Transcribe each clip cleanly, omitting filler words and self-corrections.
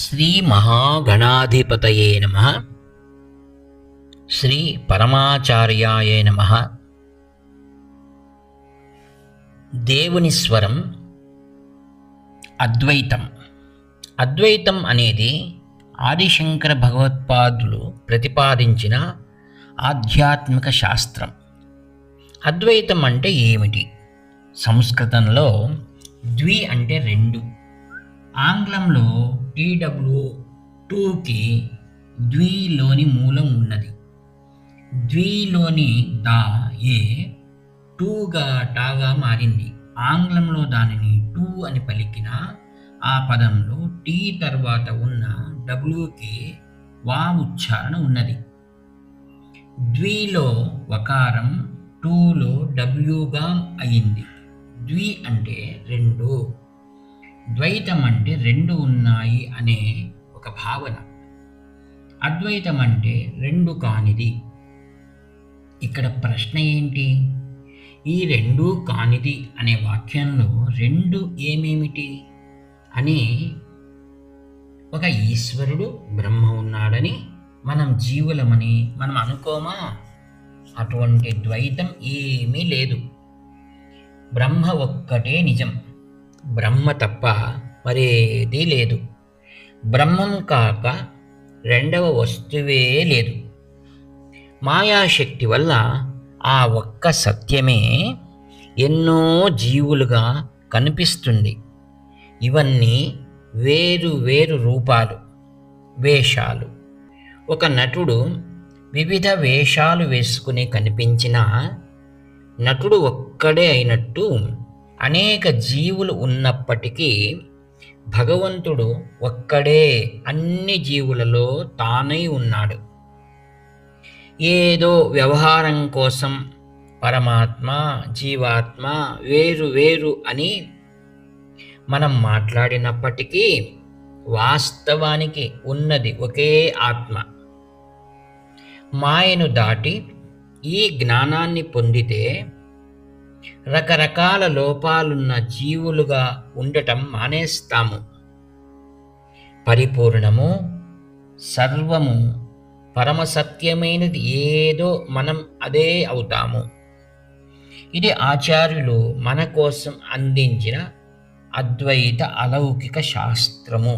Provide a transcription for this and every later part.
శ్రీ మహాగణాధిపతయే నమః. శ్రీ పరమాచార్యాయ నమః. దేవుని స్వరం అద్వైతం. అద్వైతం అనేది ఆదిశంకర భగవత్పాదులు ప్రతిపాదించిన ఆధ్యాత్మిక శాస్త్రం. అద్వైతం అంటే ఏమిటి? సంస్కృతంలో ద్వి అంటే రెండు, ఆంగ్లంలో TW2కి ద్విలోని మూలం ఉన్నది. ద్విలోని దా ఏ టూగా టాగా మారింది. ఆంగ్లంలో దానిని టూ అని పలికిన ఆ పదంలో టీ తర్వాత ఉన్న డబ్ల్యూకి వా ఉచ్చారణ ఉన్నది. ద్విలో వకారం టూలో డబ్ల్యూగా అయింది. ద్వి అంటే రెండు, ద్వైతం అంటే రెండు ఉన్నాయి అనే ఒక భావన. అద్వైతం అంటే రెండు కానిది. ఇక్కడ ప్రశ్న ఏంటి? ఈ రెండు కానిది అనే వాక్యంలో రెండు ఏమేమిటి అని, ఒక ఈశ్వరుడు బ్రహ్మ ఉన్నాడని మనం జీవులమని మనం అనుకోమా? అటువంటి ద్వైతం ఏమీ లేదు. బ్రహ్మ ఒక్కటే నిజం, బ్రహ్మ తప్ప మరేదీ లేదు. బ్రహ్మం కాక రెండవ వస్తువే లేదు. మాయాశక్తి వల్ల ఆ ఒక్క సత్యమే ఎన్నో జీవులుగా కనిపిస్తుంది. ఇవన్నీ వేరు వేరు రూపాలు, వేషాలు. ఒక నటుడు వివిధ వేషాలు వేసుకుని కనిపించిన నటుడు ఒక్కడే అయినట్టు అనేక జీవులు ఉన్నప్పటికీ భగవంతుడు ఒక్కడే అన్ని జీవులలో తానై ఉన్నాడు. ఏదో వ్యవహారం కోసం పరమాత్మ జీవాత్మ వేరు వేరు అని మనం మాట్లాడినప్పటికీ వాస్తవానికి ఉన్నది ఒకే ఆత్మ. మాయను దాటి ఈ జ్ఞానాన్ని పొందితే రకరకాల లోపాలున్న జీవులుగా ఉండటం మానేస్తాము. పరిపూర్ణము, సర్వము, పరమసత్యమైనది ఏదో మనం అదే అవుతాము. ఇది ఆచార్యులు మన కోసం అందించిన అద్వైత అలౌకిక శాస్త్రము.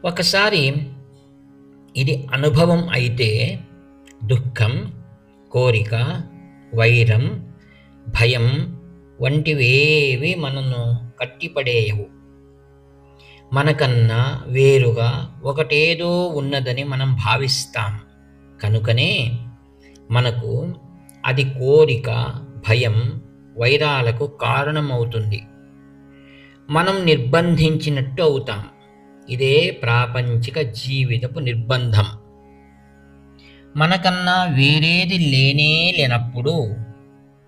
ఒకసారి ఇది అనుభవం అయితే దుఃఖం, కోరిక, వైరం, భయం వంటివేవి మనను కట్టిపడేయవు. మనకన్నా వేరుగా ఒకటేదో ఉన్నదని మనం భావిస్తాం. కనుకనే మనకు అది కోరిక, భయం, వైరాలకు కారణమవుతుంది. మనం నిర్బంధించినట్టు అవుతాం. ఇదే ప్రాపంచిక జీవితపు నిర్బంధం. మనకన్నా వేరేది లేనే లేనప్పుడు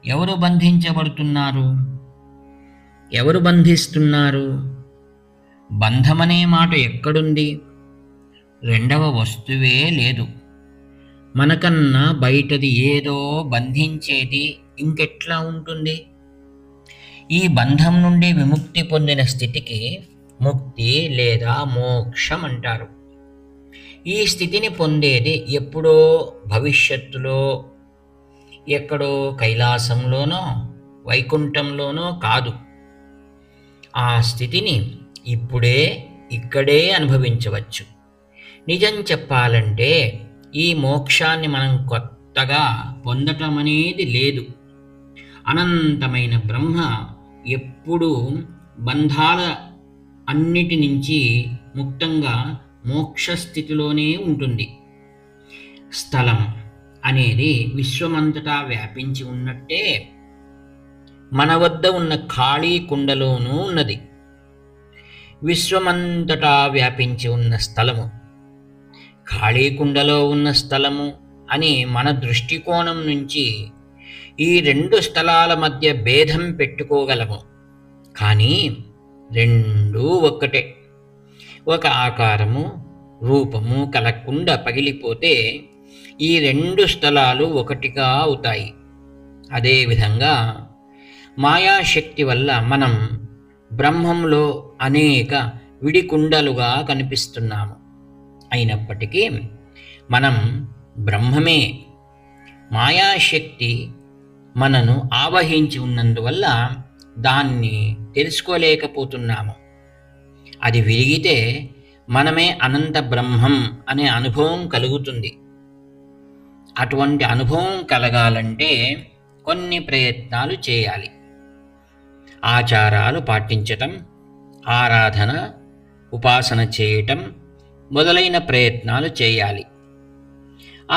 ఎవరు బంధించబడుతున్నారు? ఎవరు బంధిస్తున్నారు? బంధమనే మాట ఎక్కడుంది? రెండవ వస్తువే లేదు. మనకన్నా బయటది ఏదో బంధించేది ఇంకెట్లా ఉంటుంది? ఈ బంధం నుండి విముక్తి పొందిన స్థితికి ముక్తి లేదా మోక్షం అంటారు. ఈ స్థితిని పొందేది ఎప్పుడో భవిష్యత్తులో, ఎక్కడో కైలాసంలోనో వైకుంఠంలోనో కాదు. ఆ స్థితిని ఇప్పుడే ఇక్కడే అనుభవించవచ్చు. నిజం చెప్పాలంటే ఈ మోక్షాన్ని మనం కొత్తగా పొందటం అనేది లేదు. అనంతమైన బ్రహ్మ ఎప్పుడూ బంధాల అన్నిటి నుంచి ముక్తంగా మోక్ష స్థితిలోనే ఉంటుంది. స్థలం అనేది విశ్వమంతటా వ్యాపించి ఉన్నట్టే మన వద్ద ఉన్న ఖాళీ కుండలోనూ ఉన్నది. విశ్వమంతటా వ్యాపించి ఉన్న స్థలము, ఖాళీ కుండలో ఉన్న స్థలము అని మన దృష్టికోణం నుంచి ఈ రెండు స్థలాల మధ్య భేదం పెట్టుకోగలము. కానీ రెండూ ఒక్కటే. ఒక ఆకారము, రూపము కలగకుండా పగిలిపోతే ఈ రెండు స్థలాలు ఒకటిగా అవుతాయి. అదేవిధంగా మాయాశక్తి వల్ల మనం బ్రహ్మంలో అనేక విడికుండలుగా కనిపిస్తున్నాము. అయినప్పటికీ మనం బ్రహ్మమే. మాయాశక్తి మనను ఆవహించి ఉన్నందువల్ల దాన్ని తెలుసుకోలేకపోతున్నాము. అది విరిగితే మనమే అనంత బ్రహ్మం అనే అనుభవం కలుగుతుంది. అటువంటి అనుభవం కలగాలంటే కొన్ని ప్రయత్నాలు చేయాలి. ఆచారాలు పాటించటం, ఆరాధన, ఉపాసన చేయటం మొదలైన ప్రయత్నాలు చేయాలి.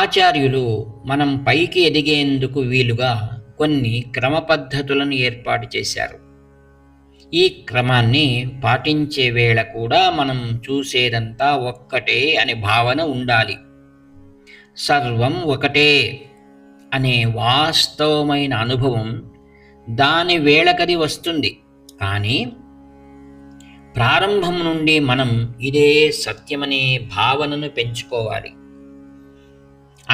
ఆచార్యులు మనం పైకి ఎదిగేందుకు వీలుగా కొన్ని క్రమ పద్ధతులను ఏర్పాటు చేశారు. ఈ క్రమాన్ని పాటించే వేళ కూడా మనం చూసేదంతా ఒక్కటే అనే భావన ఉండాలి. సర్వం ఒకటే అనే వాస్తవమైన అనుభవం దాని వేళకది వస్తుంది. కానీ ప్రారంభం నుండి మనం ఇదే సత్యమనే భావనను పెంచుకోవాలి.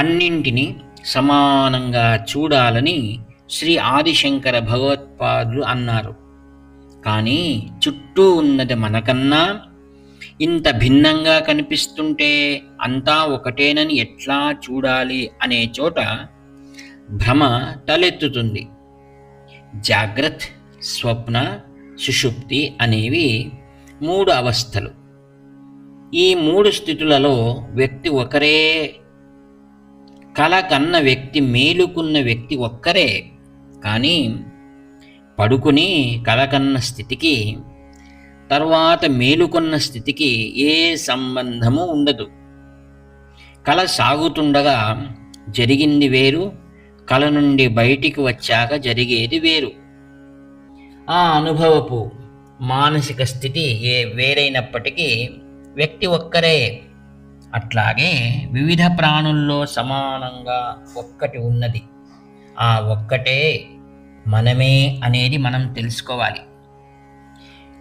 అన్నింటినీ సమానంగా చూడాలని శ్రీ ఆదిశంకర భగవత్పాదులు అన్నారు. కానీ చుట్టూ ఉన్నది మనకన్నా ఇంత భిన్నంగా కనిపిస్తుంటే అంతా ఒకటేనని ఎట్లా చూడాలి అనే చోట భ్రమ తలెత్తుతుంది. జాగ్రత్త, స్వప్న, సుషుప్తి అనేవి 3 అవస్థలు. ఈ 3 స్థితులలో వ్యక్తి ఒకరే. కల కన్న వ్యక్తి, మేలుకున్న వ్యక్తి ఒక్కరే. కానీ పడుకుని కలకన్న స్థితికి తర్వాత మేలుకొన్న స్థితికి ఏ సంబంధము ఉండదు. కల సాగుతుండగా జరిగింది వేరు, కల నుండి బయటికి వచ్చాక జరిగేది వేరు. ఆ అనుభవపు మానసిక స్థితి వేరైనప్పటికీ వ్యక్తి ఒక్కరే. అట్లాగే వివిధ ప్రాణుల్లో సమానంగా ఒక్కటి ఉన్నది. ఆ ఒక్కటే మనమే అనేది మనం తెలుసుకోవాలి.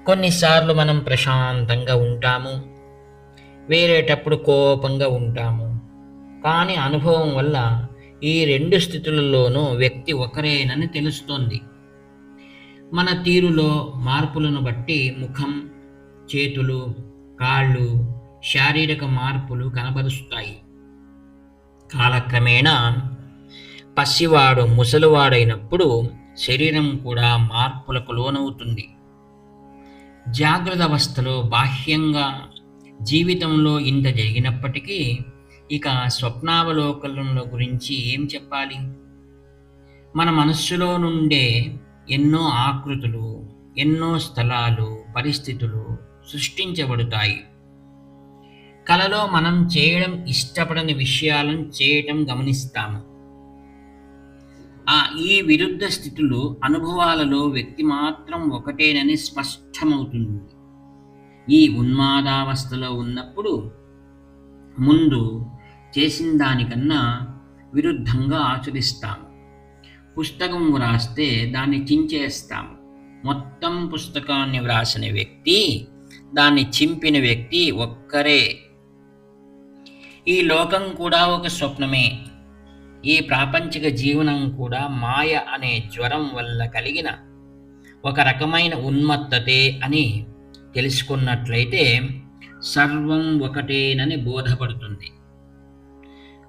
కొన్నిసార్లు మనం ప్రశాంతంగా ఉంటాము, వేరేటప్పుడు కోపంగా ఉంటాము. కానీ అనుభవం వల్ల ఈ 2 స్థితులలోనూ వ్యక్తి ఒకరేనని తెలుస్తోంది. మన తీరులో మార్పులను బట్టి ముఖం, చేతులు, కాళ్ళు, శారీరక మార్పులు కనబరుస్తాయి. కాలక్రమేణా పసివాడు ముసలివాడైనప్పుడు శరీరం కూడా మార్పులకు లోనవుతుంది. జాగ్రత్త అవస్థలో బాహ్యంగా జీవితంలో ఇంత జరిగినప్పటికీ ఇక స్వప్నావలోకనంల గురించి ఏం చెప్పాలి? మన మనస్సులో నుండే ఎన్నో ఆకృతులు, ఎన్నో స్థలాలు, పరిస్థితులు సృష్టించబడతాయి. కలలో మనం చేయడం ఇష్టపడని విషయాలను చేయటం గమనిస్తాము. ఈ విరుద్ధ స్థితులు అనుభవాలలో వ్యక్తి మాత్రం ఒకటేనని స్పష్టమవుతుంది. ఈ ఉన్మాదావస్థలో ఉన్నప్పుడు ముందు చేసిన దానికన్నా విరుద్ధంగా ఆచరిస్తాము. పుస్తకం వ్రాస్తే దాన్ని చించేస్తాము. మొత్తం పుస్తకాన్ని వ్రాసిన వ్యక్తి, దాన్ని చింపిన వ్యక్తి ఒక్కరే. ఈ లోకం కూడా ఒక స్వప్నమే. ఈ ప్రాపంచిక జీవనం కూడా మాయ అనే జ్వరం వల్ల కలిగిన ఒక రకమైన ఉన్మత్తతే అని తెలుసుకున్నట్లయితే సర్వం ఒకటేనని బోధపడుతుంది.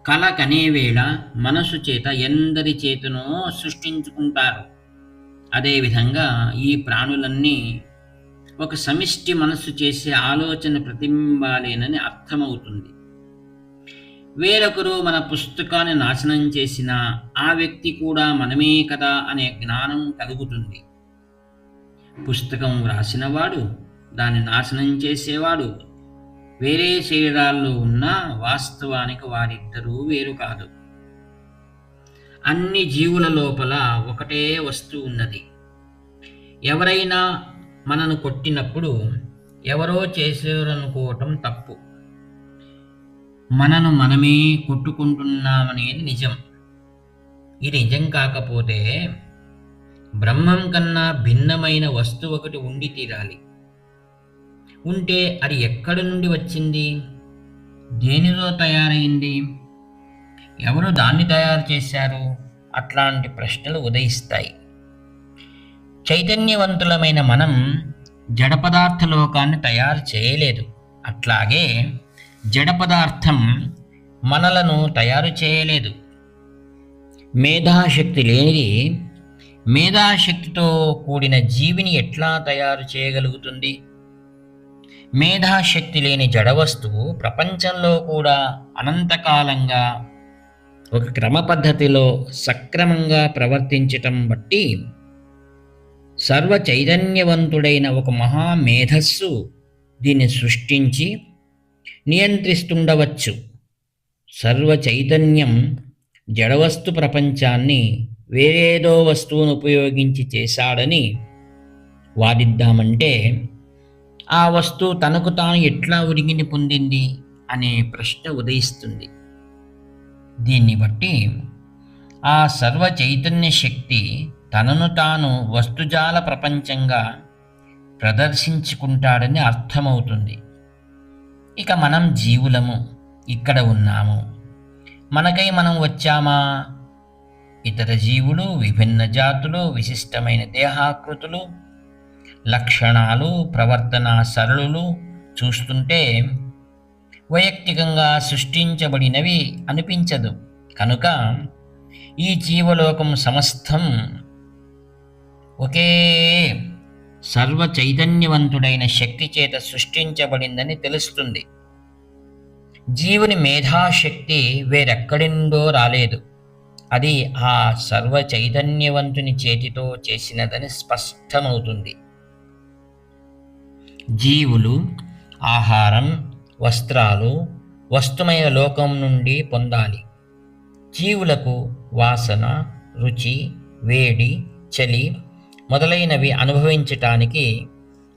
కల కనేవేళ మనసు చేత ఎందరి చేతనో సృష్టించుకుంటారు. అదేవిధంగా ఈ ప్రాణులన్నీ ఒక సమిష్టి మనస్సు చేసే ఆలోచన ప్రతిబింబాలేనని అర్థమవుతుంది. వేరొకరు మన పుస్తకాన్ని నాశనం చేసిన ఆ వ్యక్తి కూడా మనమే కదా అనే జ్ఞానం కలుగుతుంది. పుస్తకం వ్రాసినవాడు, దాన్ని నాశనం చేసేవాడు వేరే శరీరాల్లో ఉన్న వాస్తవానికి వారిద్దరూ వేరు కాదు. అన్ని జీవుల లోపల ఒకటే వస్తువు ఉన్నది. ఎవరైనా మనను కొట్టినప్పుడు ఎవరో చేశారనుకోవటం తప్పు. మనను మనమే కొట్టుకుంటున్నామనేది నిజం. ఇది నిజం కాకపోతే బ్రహ్మం కన్నా భిన్నమైన వస్తువు ఒకటి ఉండి తీరాలి. ఉంటే అది ఎక్కడి నుండి వచ్చింది? దేనిలో తయారైంది? ఎవరు దాన్ని తయారు చేశారు? అట్లాంటి ప్రశ్నలు ఉదయిస్తాయి. చైతన్యవంతులమైన మనం జడ పదార్థ లోకాన్ని తయారు చేయలేదు. అట్లాగే జడ పదార్థం మనలను తయారు చేయలేదు. మేధాశక్తి లేనిది మేధాశక్తితో కూడిన జీవిని ఎట్లా తయారు చేయగలుగుతుంది? మేధాశక్తి లేని జడ వస్తువు ప్రపంచంలో కూడా అనంతకాలంగా ఒక క్రమ పద్ధతిలో సక్రమంగా ప్రవర్తించటం బట్టి సర్వ చైతన్యవంతుడైన ఒక మహామేధస్సు దీన్ని సృష్టించి నియంత్రిస్తుండవచ్చు. సర్వ చైతన్యం జడవస్తు ప్రపంచాన్ని వేరేదో వస్తువును ఉపయోగించి చేశాడని వాదిద్దామంటే ఆ వస్తువు తనకు తాను ఎట్లా ఉనికిని పొందింది అనే ప్రశ్న ఉదయిస్తుంది. దీన్ని బట్టి ఆ సర్వ చైతన్య శక్తి తనను తాను వస్తుజాల ప్రపంచంగా ప్రదర్శించుకుంటాడని అర్థమవుతుంది. ఇక మనం జీవులము, ఇక్కడ ఉన్నాము, మనకై మనం వచ్చామా? ఇతర జీవులు, విభిన్న జాతులు, విశిష్టమైన దేహాకృతులు, లక్షణాలు, ప్రవర్తన సరళులు చూస్తుంటే వైయక్తికంగా సృష్టించబడినవి అనిపించదు. కనుక ఈ జీవలోకం సమస్తం ఒకే సర్వ చైతన్యవంతుడైన శక్తి చేత సృష్టించబడిందని తెలుస్తుంది. జీవుని మేధాశక్తి వేరెక్కడి నుండో రాలేదు. అది ఆ సర్వ చైతన్యవంతుని చేతితో చేసినదని స్పష్టమవుతుంది. జీవులు ఆహారం, వస్త్రాలు వస్తుమయ లోకం నుండి పొందాలి. జీవులకు వాసన, రుచి, వేడి, చలి మొదలైనవి అనుభవించటానికి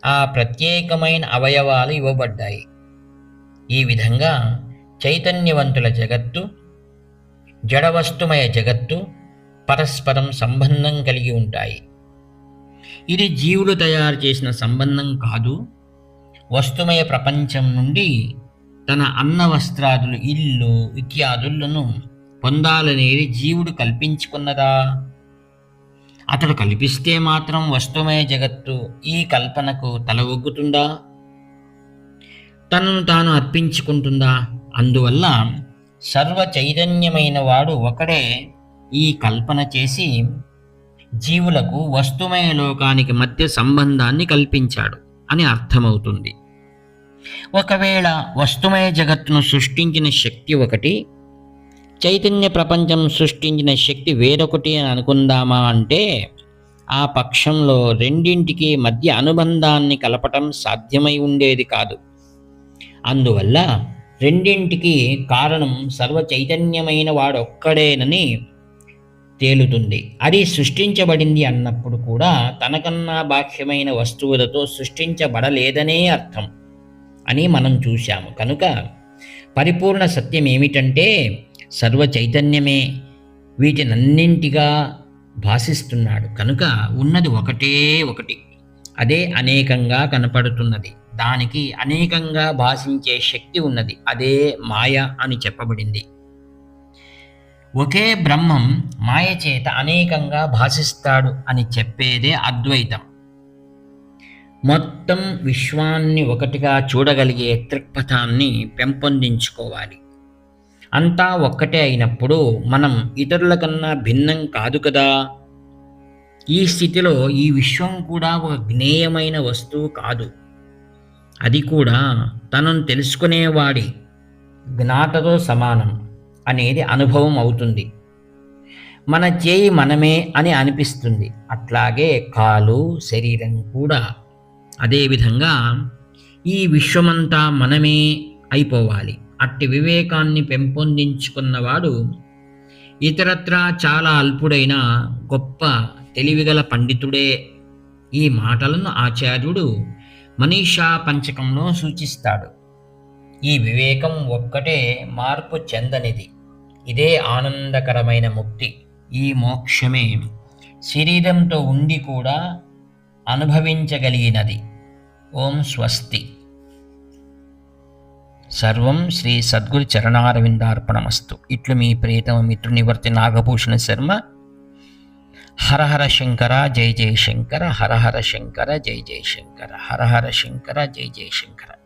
ఆ ప్రత్యేకమైన అవయవాలు ఇవ్వబడ్డాయి. ఈ విధంగా చైతన్యవంతుల జగత్తు, జడవస్తుమయ జగత్తు పరస్పరం సంబంధం కలిగి ఉంటాయి. ఇది జీవులు తయారు చేసిన సంబంధం కాదు. వస్తుమయ ప్రపంచం నుండి తన అన్న వస్త్రాదులు, ఇల్లు ఇత్యాదులను పొందాలనేది జీవుడు కల్పించుకున్నదా? అతడు కల్పిస్తే మాత్రం వస్తుమయ జగత్తు ఈ కల్పనకు తల ఒగ్గుతుందా? తనను తాను అర్పించుకుంటుందా? అందువల్ల సర్వ చైతన్యమైన వాడు ఒకడే ఈ కల్పన చేసి జీవులకు వస్తుమయ లోకానికి మధ్య సంబంధాన్ని కల్పించాడు అని అర్థమవుతుంది. ఒకవేళ వస్తుమయ జగత్తును సృష్టించిన శక్తి ఒకటి, చైతన్య ప్రపంచం సృష్టించిన శక్తి వేరొకటి అని అనుకుందామా అంటే ఆ పక్షంలో రెండింటికి మధ్య అనుబంధాన్ని కలపటం సాధ్యమై ఉండేది కాదు. అందువల్ల రెండింటికి కారణం సర్వ చైతన్యమైన వాడొక్కడేనని తేలుతుంది. అది సృష్టించబడింది అన్నప్పుడు కూడా తనకన్నా బాహ్యమైన వస్తువులతో సృష్టించబడలేదనే అర్థం అని మనం చూశాము. కనుక పరిపూర్ణ సత్యం ఏమిటంటే సర్వ చైతన్యమే వీటినన్నింటిగా భాసిస్తున్నాడు. కనుక ఉన్నది ఒకటే ఒకటి, అదే అనేకంగా కనపడుతున్నది. దానికి అనేకంగా భాషించే శక్తి ఉన్నది, అదే మాయ అని చెప్పబడింది. ఒకే బ్రహ్మం మాయ చేత అనేకంగా భాషిస్తాడు అని చెప్పేదే అద్వైతం. మొత్తం విశ్వాన్ని ఒకటిగా చూడగలిగే దృక్పథాన్ని పెంపొందించుకోవాలి. అంతా ఒక్కటే అయినప్పుడు మనం ఇతరుల కన్నా భిన్నం కాదు కదా. ఈ స్థితిలో ఈ విశ్వం కూడా ఒక జ్ఞేయమైన వస్తువు కాదు. అది కూడా తనను తెలుసుకునేవాడి జ్ఞాతతో సమానం అనేది అనుభవం అవుతుంది. మన చేయి మనమే అని అనిపిస్తుంది. అట్లాగే కాలు, శరీరం కూడా. అదేవిధంగా ఈ విశ్వమంతా మనమే అయిపోవాలి. అట్టి వివేకాన్ని పెంపొందించుకున్నవాడు ఇతరత్రా చాలా అల్పుడైన గొప్ప తెలివిగల పండితుడే. ఈ మాటలను ఆచార్యుడు మనీషా పంచకంలో సూచిస్తాడు. ఈ వివేకం ఒక్కటే మార్పు చెందనిది. ఇదే ఆనందకరమైన ముక్తి. ఈ మోక్షమే శరీరంతో ఉండి కూడా అనుభవించగలిగినది. ఓం స్వస్తి. సర్వం శ్రీ సద్గురు చరణారవిందార్పణమస్తు. ఇట్లు మీ ప్రియతమ మిత్రునివర్తి నాగభూషణ శర్మ, హర హర శంకర జయ జయ శంకర, హర హర శంకర జయ జయ శంకర, హర హర శంకర జయ జయ శంకర.